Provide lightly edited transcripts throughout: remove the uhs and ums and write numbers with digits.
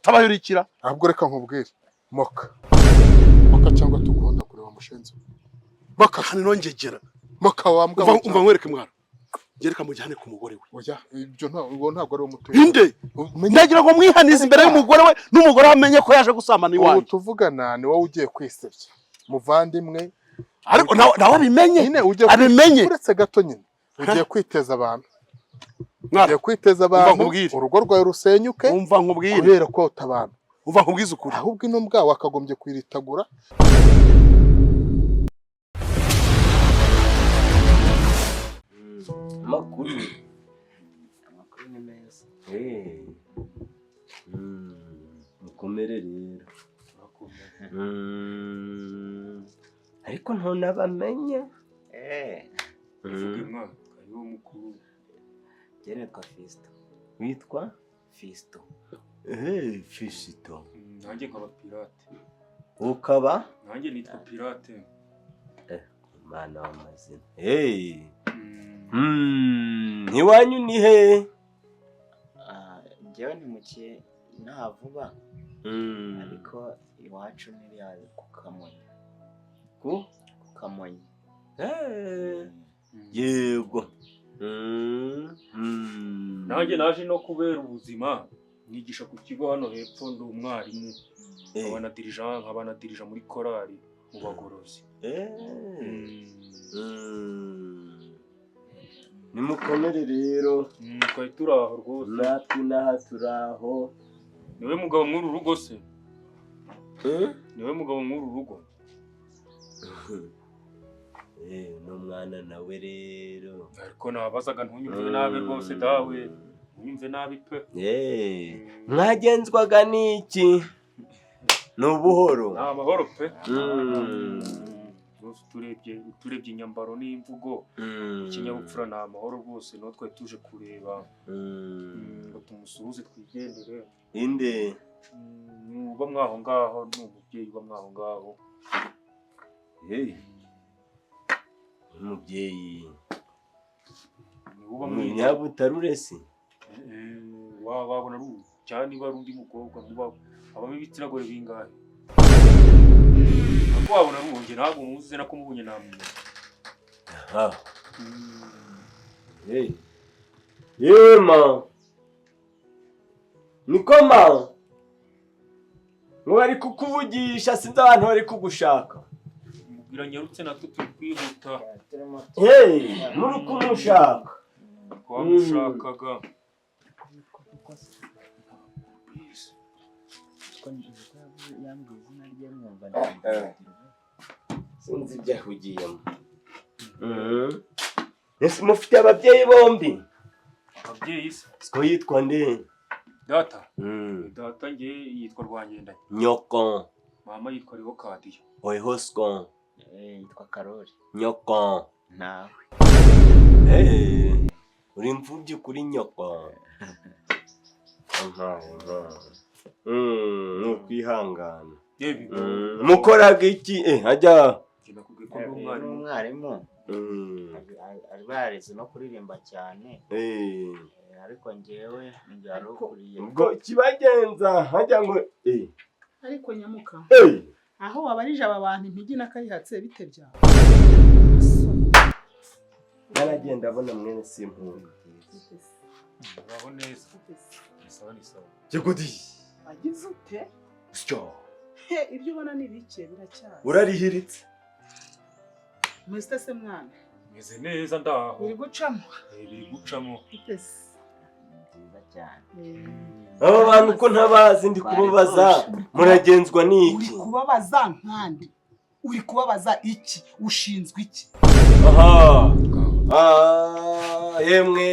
tabayurikira ahubwo reka nkubwire moka cyangwa tuguhonda kureba mushenzi moka kandi nongegera moka wambwa umva nkwereke mwara gereka mujyane ku mugore we oya ibyo ntabwo ari umutwe inde ndagira ngo mwihanize imbere y'umugore we n'umugore amenye ko yaje gusambana iwanyu tuvugana ni wowe ugiye kwisebya muvandimwe ariko nawe abimenye uretse gato nyine ugiye kwiteza abantu urugo rwawe rusenyuke umva nkubwire kubera kota abantu umva nkubwize ukuri ahubwo ino mbwa wakagombye kwiritagura amakuru ni meza mukomere rero ariko ntunabamenye uvuge mwana kariho mukuru jene twa Fisto witwa Fisto Fisto nanjye nkaba pirate ukaba nanjye nitwa pirate mana w'amazina ntiwanyu ni he njyewe nimukiye ntavuba ariko iwacu niri ku Kamonyi ku Kamonyi yego nanjye naje no kubera ubuzima nigisha ku kigo hano hepfo ndi umwarimu nkaba na dirija muri korali mu bagorozi nimukomere rero twari turaho rwose natwe n'aha turaho niwe mugabo mw'uru rugo se niwe mugabo mw'uru rugo n'umwana nawe rero ariko nabazaga ntunyumve nabi rwose dawe ntunyumve nabi pe mwagenzwaga n'iki ni ubuhoro ni amahoro pe rwose turebye inyambaro n'imvugo ikinyabupfura ni amahoro rwose niho twari tuje kureba ngo tumusuhuze twigendere inde uba mwaho ngaho ni umubyeyi uba mwaho ngaho umubyeyi Nyabutarure si wabona ari cyane niba ari undi mukobwa habamo ibitsina gore bingahe ako wabona ari uwunge ntabwo muzi nako mubunye namwe yema nikoma mwari kukuvugisha sinzi abantu bari kugushaka biranyarutse natwe turi kwihuta muri kumushaka twamushakaga sinzi ibyo ahugiyemo ese mufite ababyeyi bombi ababyeyi se siko yitwa nde data data nge yitwa Rwangendanye nyoko mama yitwa Riho Kadiyo oihosco yitwa Karori nyoko nawe uri imfubyi kuri nyoko nukwihangana mukoraga iki hajya umwarimu ari bareze no kuririmba cyane ariko njyewe njarukuriye ubwo kibagenza hajya ngo ariko nyamuka aho wabarije aba bantu impigi n'akayihatse bitebya naragenda abona mwene simpunga baho neza sawa ni sawa Jegudi agize ute syo ibyo ubona ni bike biracyaza urarihiritse mwese se mwana meze neza ndaho uri gucamo biri gucamo nziza cyane aba bantu ko ntabazi ndi kubabaza muragenzwa n'iki uri kubabaza nkandi uri kubabaza iki ushinzwe iki yemwe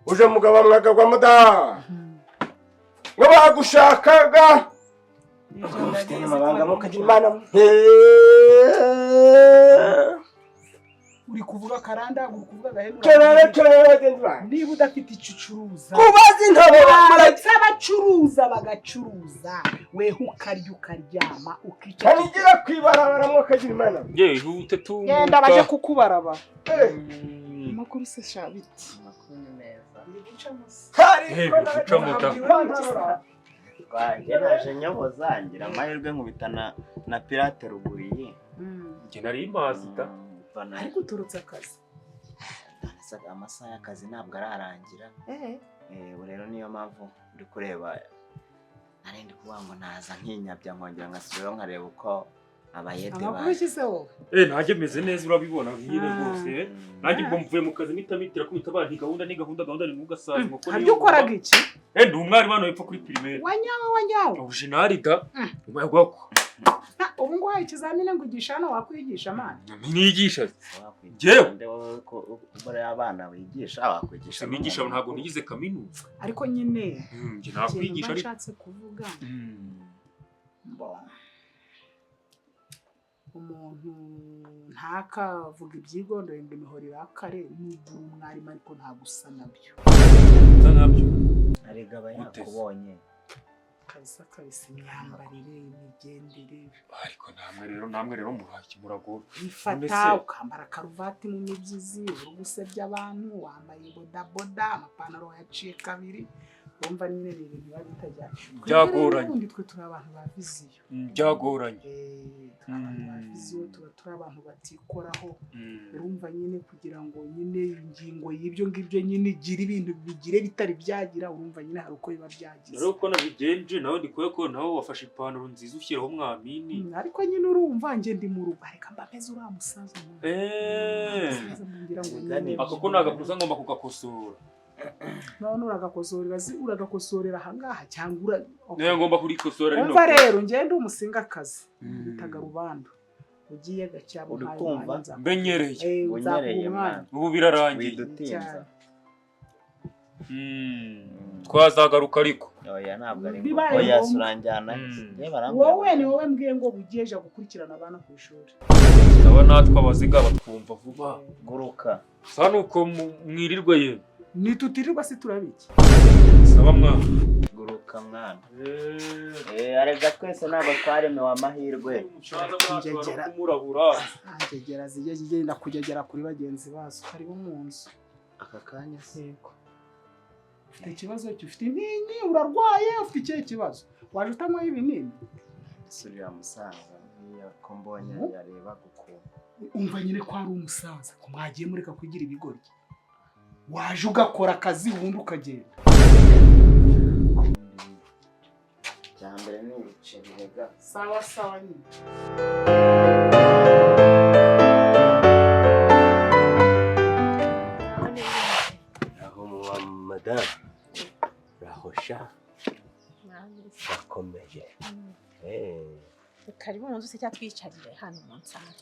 uje mugabo mwagagwa muda ngo bagushakaga mufite amabanga mukagira imana uri kuvuga karanda uri kuvuga gahera niba udafite icyo ucuruza kubaza intabo abacuruza bagacuruza weho ukarya ukaryama ukica kanigira kwibarabara mukagira imana yehute tumuka genda baje kukubaraba makuru se shabiti makuru neza uri gucamo se gucamo da Naje nyoboza ngira amahirwe nkubitana na Pirate Ruguriye. Njye nari impasita. Ariko uturutse akazi. Amasaha y'akazi ntabwo ararangira. Ubu rero niyo mpamvu ndi kureba narindi kuvuga ngo naza nkinyabya nkongera ngasubiraho nkareba uko abayede baje. Amakuru ushyize wowe? Nanjye meze neza urabibona nyine rwose. Nanjye ubwo mvuye mu kazi mitamitira kumita abantu gahunda ni n'ugasaza nk'uko Haryo ukoraga iki? Ndi umwarimu hano hepfo kuri primaire. Wanyawe. Original da. Ubwo Ubu ngo ikizamini ngo ugisha hano wakwigisha amana. Nigisha. Jewe muri abana wigisha wakwigisha. Nigisha ntabwo nigize kaminuza. Ariko nyine nje nakwigisha ari nshatse kuvuga. Umuntu ntakavuga ibyigondoro ngo imihorira kare n'ubwo umwarimu ariko ntagusa nabyo. Arega abayakubonye. Kabisa imyambarire imigendere. Ariko namwe rero murago. Ifata ukambara karuvati mu mibyizi uri gusebya abantu wambaye bodaboda amapantaro yaciye kabiri wumva nyine ibintu biba bitajyanye. Byagoranye. Twe turi abantu ba viziyo. Byagoranye. Abantu ba viziyo turi abantu batikoraho. Urumva nyine kugira ngo nyine ingingo y'ibyo ngibyo nyine igira ibintu bigire bitari byagira urumva nyine hari uko biba byagize. Rero uko nabigenje nawe ndikuye ko nawe wafashe ipantaro nziza ushyiraho mwamini. Ariko nyine urumva nje ndi mu rugo areka mbapeze uriya musaza. Ako ko nagakuza ngomba kugakosora. None uragakosorera ahangaha cyangwa ngomba kurikosora rino. Umva rero ngende umusingakazi bitaga rubando. Ugiye gacyabo uri kumva mbenyereye. Unyereye mwana. Ubu birarangiye. Widutinza. Twazagaruka ariko. Oya ntabwo ari ngo oya suranjyana. Wowe ni wowe mbwiye ngo bugiyeje gukurikirana abana ku ishuri. Aba natwe abaziga batwumva vuba. Guruka. Sa nuko mwirirwe ye. Nitutirirwa se turabiki. Saba mwana. Guruka mwana. Arega twese ntabwo twaremewe amahirwe. Angegera zigenda kugegera kuri bagenzi bazo haribo mu nzu. Aka kanya seko. Ufite ikibazo ufite inini urarwaye ufite ikihe kibazo? Waje utanywa ibinini? Surira musaza niyo ko mbonye yareba gukunda. Umva nyine ko ari umusaza ko mwagiye mureka kugira ibigoryi. Waje ugakora akazi ubundi ukagenda. Cyambere ni uruceri rega. Sawa nyine. Aho mu madam. Rahosha. Bakomeye. Karibu mu nzu se cyatwicarire hano mu nsara.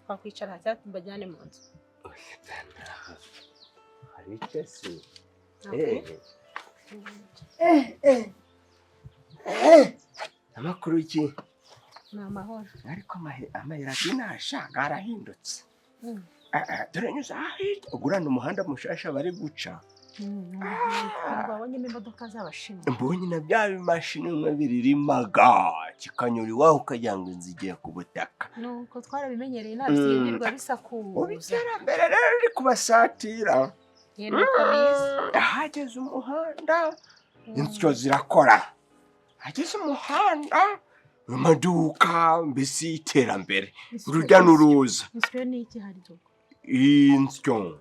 Twakwicara cyatumbajyane mu nzu. Hari cyese. Amakuru iki? Ni amahoro. Ariko amahera dinashanga arahindutse. Dore nyuza ahita ugurana umuhanda mushasha bari guca. Babonye imodoka z'abashimwe. Mbonye na bya bimashini umwe biririmaga kikanyura iwaho ukajya ngo inzigiye ku butaka. Nuko twarabimenyereye nabyirirwa bisakuza. Ubiterambere rero uri kubasatira. Nuko biza. Hageze umuhanda insyo zirakora. Hageze umuhanda amaduka mbese iterambere urujya n'uruza. Insyo ni iki hari cyo? Insyo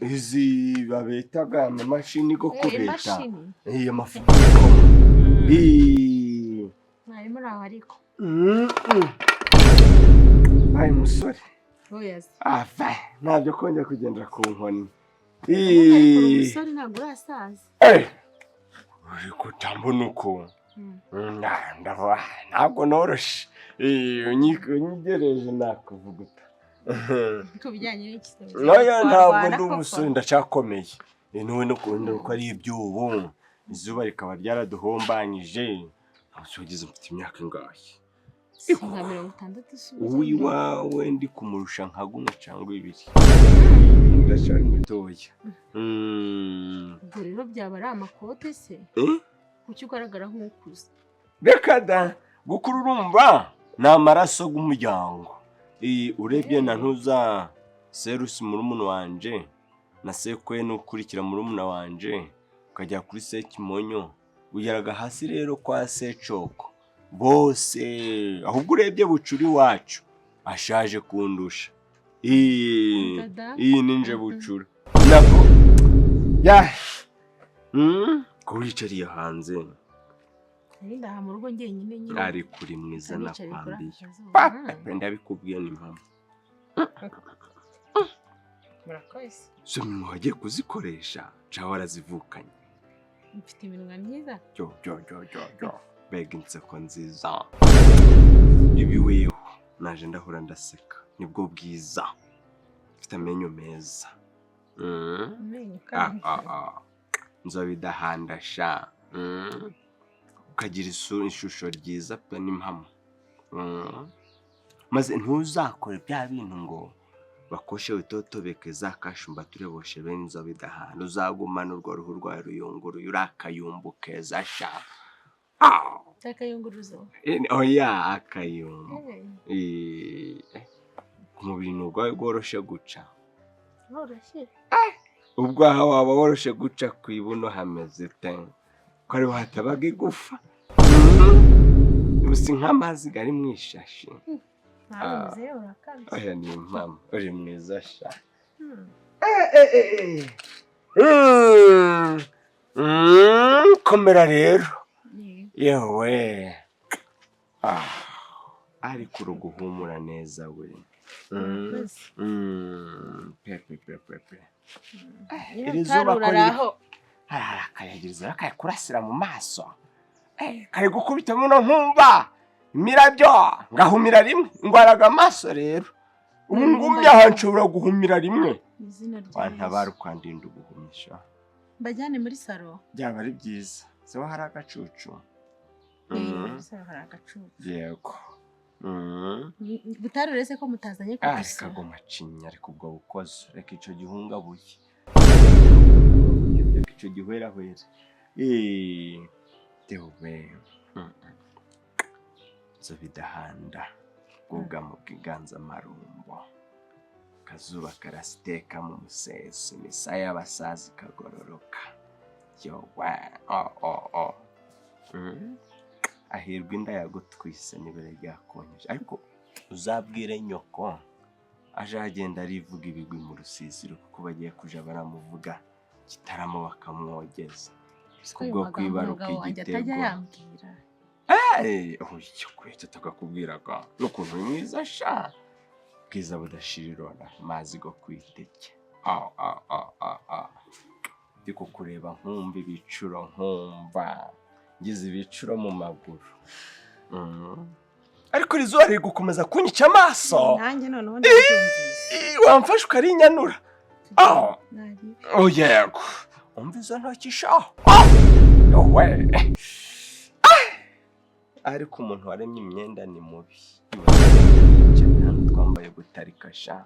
izi babetaga amamashini go kubeta. Amafuko. Mwari muri aho ariko. Ay musore. Oyazi. Ava ntabyo kongera kugendera ku nkoni. Umusore ntabwo urasaza. Uri kutambona uko. Ntabwo noroshe. Unyigereje nakuvuguta. Kubijyanye n'iki se? Noya ntabwo ndi umusore ndacyakomeye. Niwe no kunda uko ari ibyubu. Izuba rikaba ryaraduhombanyije. Abasogeze mfite imyaka ingahe? Nka 60 uwi wawe ndi kumurusha nka gumwe cyangwa ibiri. Ndacyari mutoya. Ubwo rero byaba ari amakote se? Kuki ugaragara nk'ukuze? Reka da gukururumba ni amaraso y'umuryango. Urebye na ntuza Serusi murumuna wanje na Sekwe n'ukurikira murumuna wanje ukajya kuri Sekimonyo ugeraga hasi rero kwa Secoko bose ahubwo urebye bucuri wacu ashaje kundusha. Iyi ninje bucura nako ya ko wicariye hanze ndaha mu rugo njyenyine nyine ari kuri mwiza nakwambiye papa ndabikubwiye ni mpamvu murakoze so mwagiye kuzikoresha caho arazivukanye mfite iminwa myiza jo bega inseko nziza ibiweho naje ndahura ndaseka nibwo bwiza mfite amenyo meza nzobidahandasha ukagira ishusho ryiza pe n'impamo maze ntuzakore bya bintu ngo bakoshe witotobeke za kashumba tureboshe bene nzobidahanda uzagumana urwo ruhu rwa ruyunguruye urakayumbu keza sha akayunguruzo oya akayumbu umubiri nubwo woroshe guca woroshe ubwo aha waba woroshe guca ku ibuno hameze te ko ariho hatabaga igufa ubusi nk'amazi gari mu ishashi oya ni impamo uri mwiza sha komera rero yewe ariko uruguhumura neza we pepe iri zuba ko riraho akayagiriza akayakurasira mu maso kari gukubita muno nkumva imirabyo ngahumira rimwe ngwaraga amaso rero ubu ngumye aha nshobora guhumira rimwe wantabara ukandinda uguhumisha mbajyane muri salo byaba ari byiza seho hari agacucu hari agacucu yego butari uretse ko mutazanye ku gusa kagoma cinya ariko ubwo bukoze reka ico gihungabuye reka ico gihwerahwera tewe zobidahanda bwuga mu bwiganza marumbo kazuba karasiteka mu musesi misaya y'abasazi kagororoka yowe ahirwa inda yagutwise nibere ryakonyeje ariko uzabwire nyoko ajagenda arivuga ibigwi mu rusisiro kuko bagiye kuja baramuvuga Gitaramo bakamwogeza kubwo kwibaruka igitego cyo kwita tukakubwiraga n'ukuntu mwiza sha bwiza budashirirona mazi go kwiteke ndiko kureba nkumva ibicuro nkumva ngize ibicuro mu maguru ariko rizuba riri gukomeza kunyica amaso nanjye noneho ndabyumvise wamfashe ukarinyanura yego umva izo ntoki sha we ariko umuntu waremye imyenda ni mubi twambaye gutarika sha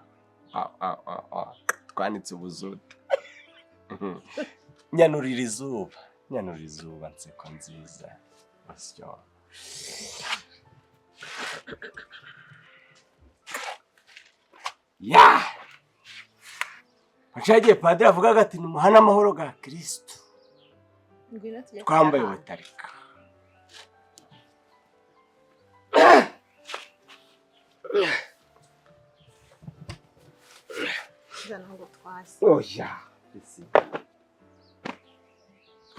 twanitse ubuzuta nyanurira izuba nseko nziza basyo Achagiye padiri avuga ati ni muhana amahoro ga Kristo twambaye gutarika ngo twase oya isi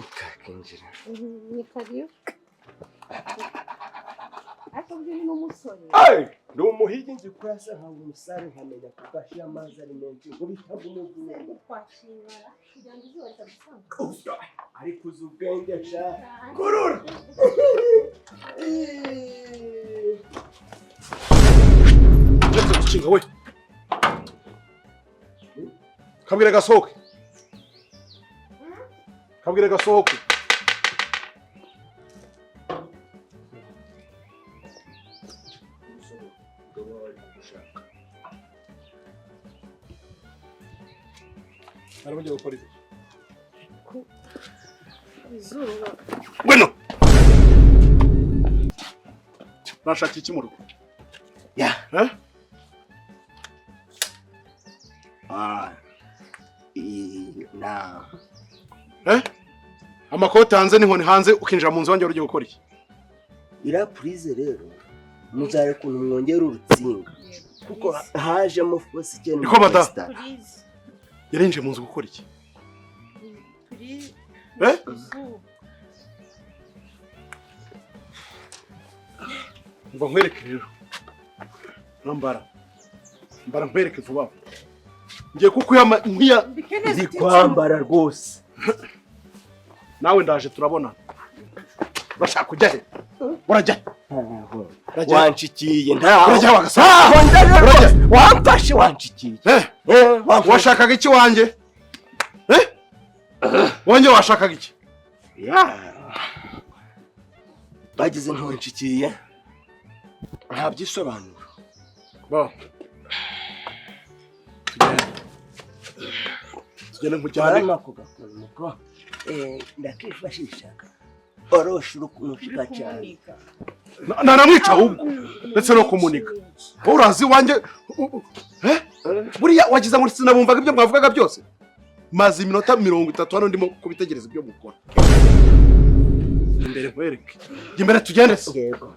ukakinjira ni kariyo akabye n'umusore ndi umuhigi nzi kurasa nka umusare nkamenya kugashira amazi ari menshi ngo bitagunuguye twashimara kugira ngo izuba ritagusanga ariko uzubwenge sha kurura Chinga we. Kabwire gasohoke. Kabwire gasohoke. Arabanje gukora iki? izuba Bueno. Nashaka iki mu rugo? ya Amakote hanze n'inkoni hanze ukinjira mu nzu wanjye ugiye gukora iki? iriya purize rero muzare kuntu mwongera urutsinga kuko hajemo fosi cyane. Niko mata Purize. yarinje mu nzu gukora iki? Purize. Mva nkwereke rero. Mbara nkwereke vuba. Ngiye kukuyama nk'iya ndi kwambara rwose. nawe ndaje turabona. Urashaka kujya he? Urajya. Wanshikiye nta. Urajya wagasa. Urajya. Wamfashe wanshikiye. Washakaga iki wanjye? Wanjye washakaga iki? Bagize ntunshikiye. Nta byisobanuro. Ba. Tugende nkujyane. Baramakuga nuko ndakifashisha. Orosha urukunushika cyane. Naramwica ahubwo ndetse no kumunika. Urazi wanjye buriya wagize ngo sinabumvaga ibyo mwavugaga byose. Maze iminota 30 hano ndimo kubitegereza ibyo mukora. Imbere nkwereke. Imbere tugende se. Yego.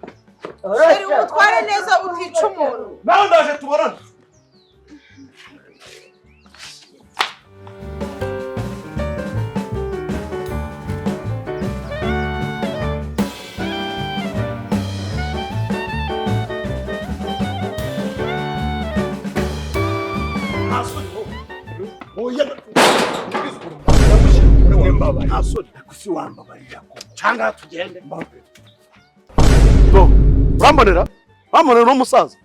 Uri umutware neza utica umuntu. Nawe ndaje tuborana. Changa tugende. Urambonera? Urambonera n'umusaza?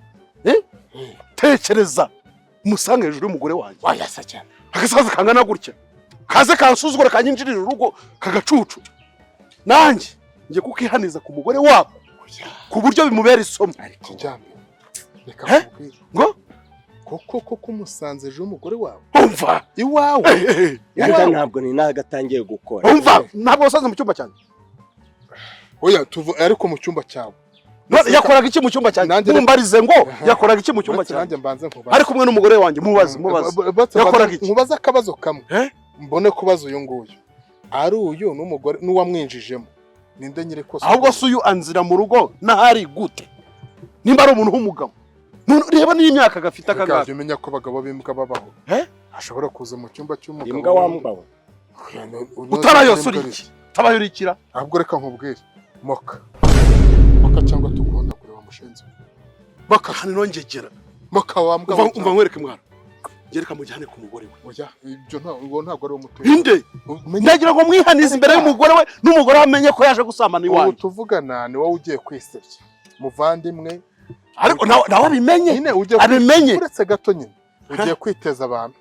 Tekereza musanga hejuru y'umugore wanjye. Wayasa cyane. Agasaza kangana gutya. Kaze kansuzugura kanyinjirira urugo kagacucu. Nanjye ngiye kukihaniza ku mugore wabo. Ku buryo bimubera isomo. Kijyambe. Reka kubwira. Ngo koko kumusanze ejo umugore wawe. Umva iwawe. Yareka ntabwo ni nagatangiye gukora. Umva ntabwo wasaze mu cyumba cyanjye. Oya ariko mu cyumba cyawe. Yakoraga iki mu cyumba cyanjye? Mumbarize ngo yakoraga iki mu cyumba cyanjye? Ari kumwe n'umugore wanjye mubaze. Yakoraga iki? Mubaza akabazo kamwe. Mbone kubaza uyu nguyu. Ari uyu n'umugore n'uwamwinjijemo. Ninde nyire kose. Ahubwo se uyu anzira mu rugo nahari gute? Nimba ari umuntu w'umugabo. Reba n'imyaka gafite akagaga. Kandi umenya ko abagabo b'imbwa babaho. Ashobora kuza mu cyumba cy'umugabo. Imbwa wambawe. Utarayosura iki? Tabayurikira. Ahubwo reka nkubwire. Moka cyangwa tugunda kureba mushenzi. Moka hani nongegera. Moka wambwa. Umva nkwereke mwana. Gereka mujyane ku mugore we. Oya ibyo ntabwo ari umutuzo. Inde? Ndagira ngo mwihanize imbere y'umugore we n'umugore amenye ko yaje gusambana iwanyu. Tuvugana ni wowe ugiye kwisebya. Muvandimwe. Ariko nawe abimenye. Abimenye. Uretse gato nyine. Ugiye kwiteza abantu.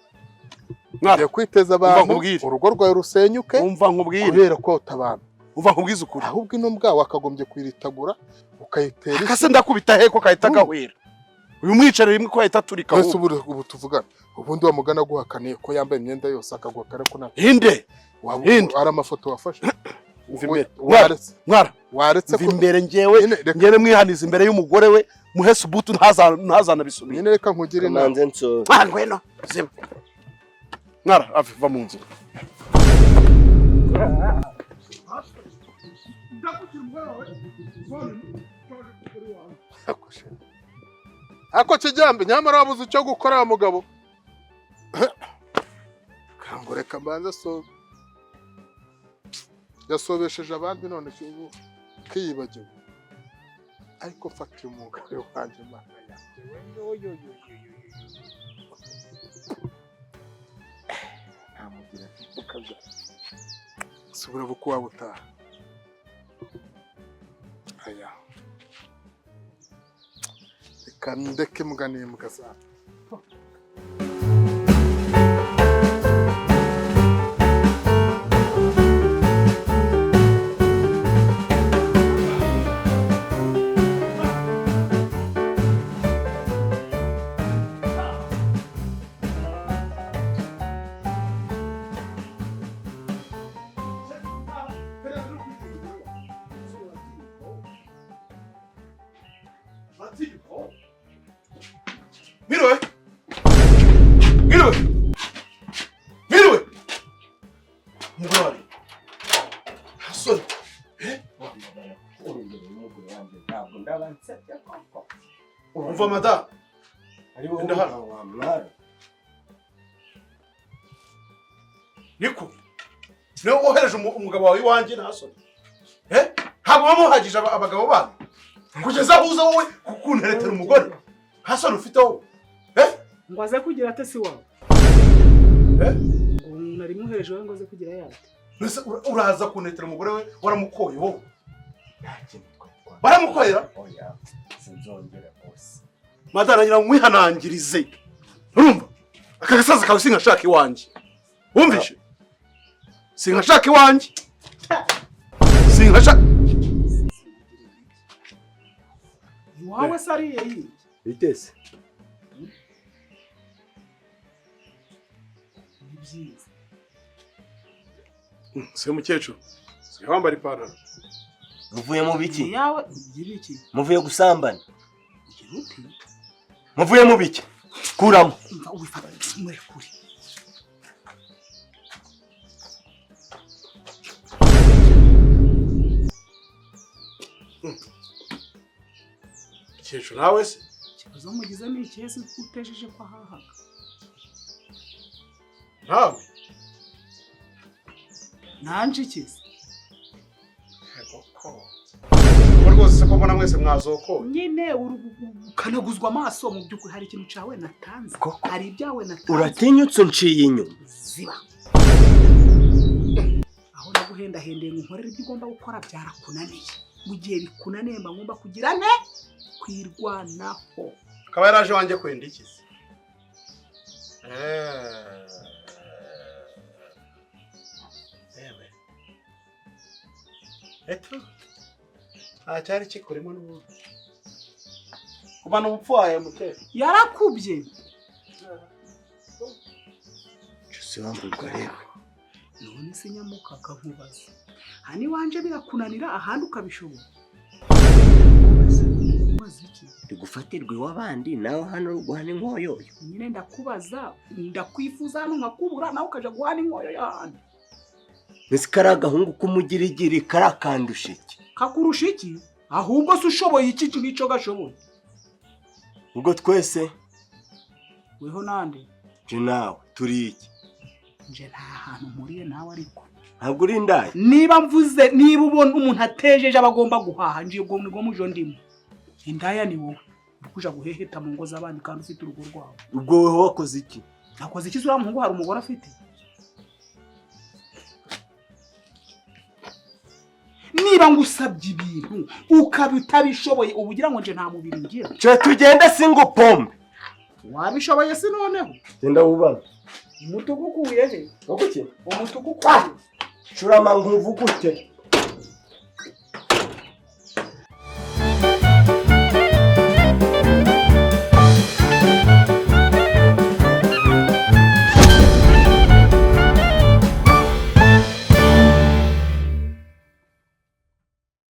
Ugiye kwiteza abantu. Urugo rwawe rusenyuke. Umva nkubwire. Kubera ko utabana. Uva nkubwiza ukuri. Ahubwo ino mbwa wakagombye kwiritagura ukayitera. Akase ndakubita he ko kahita gahwera. Uyu mwicare rimwe ko yahita turika. Ese ubu tuvugana. Ubundi wa mugana guhakaniye ko yambaye imyenda yose akagwa kare ko nta. Inde. Ari amafoto wafashe. Waretse ko imbere ngewe mwihaniza imbere y'umugore we muhese ubutu ntazana bisubira. Nyine reka nkugire inama. Manze nso. Ngweno. Ziba. Mwara ava mu nzu. Ako kijyambe nyamara wabuze icyo gukora wa mugabo. Kangureka mbanza so. Yasobesheje abandi none cyubu kiyibagiwe. Ariko fata umugabo wanje mana yanjye. Amugira ukaza. Subira bukuwa butaha. Aya. Kandeke mugani mugasa. Miriwe. Mugore. ntabwo ndabansabye koko. umva madamu Ariwo Enda hano. wa mwara. niko niwe wohereje umugabo wawe iwanjye nta soni ntabwo wamuhagije abagabo bana kugeza aho uza wowe kukunteretera umugore nta soni ufite wowe ngo aze kugira ate si wawe ngo nari muhereje wowe ngo aze kugira yate mbese uraza kunetera umugore we waramukoye wowe baramukorera Oya, sinzongera bose. madana ngira mwihanangirize urumva aka gasaza kawe sinkashaka iwanjye wumvishe sinkashaka iwanjye sinkashaka iwawe se ariye yiye Bitese. ni byiza se mukecuru se wambara ipantaro Muvuye mu biki? yawe igira iki Muvuye gusambana? igira uti Muvuye mu biki? Kuramo. umva ubifata murekure mukecuru nawe se ikibazo mugize ni ikihe se utejeje ko ahahaga nawe nanje ikize ubu rwose se ko mbona mwese mwazokoye nyine ukanaguzwa amaso mu by'ukuri hari ikintu cyawe natanze Koko. hari ibyawe natanze Uratinyutse unciye inyuma. ziba aho naguhendahendeye ngo nkorere ibyo ugomba gukora byarakunaniye mu gihe bikunaniye mba ngomba kugira ne kwirwanaho akaba yaraje wanjye kwenda iki se yewe eto cyari kikurimo n'ubundi kubana ubupfuye mukecuru yarakubye Cyose wamburwa rero. none se nyamuka nkubaza hani wanje birakunanira ahandi ukabishobora umaze iki Ndi gufatirwa iw'abandi nawe hano guhana inkoyoyo. nyine ndakubaza ndakwifuza hano nkakubura nawe ukaja guhana inkoyo y'ahandi Mbese kari agahungu k'umugirigiri karakandusha iki? kakurusha iki ahubwo se ushoboye iki ngicyo gashoboye Ubwo twese weho nande je nawe turi iki? nje nta hantu mpuriye nawe ariko Ntabwo uri indaya. niba ubona umuntu atejeje aba agomba guhaha nje ubwo nibwo mujo ndimo indaya ni wowe ukuja guheheta mu ngo z'abandi kandi ufite urugo rwawe Ubwo weho wakoze iki? nakoze iki sura muhungu hari umugore afite niba ngusabye ibintu ukabitabishoboye ubugira ngo nje nta mubiri ngira Cyo tugende singo pombe. wabishoboye se noneho Genda wubana. umutugu ukuye he Wokuki? umutugu ukuye Curama nkuvugute.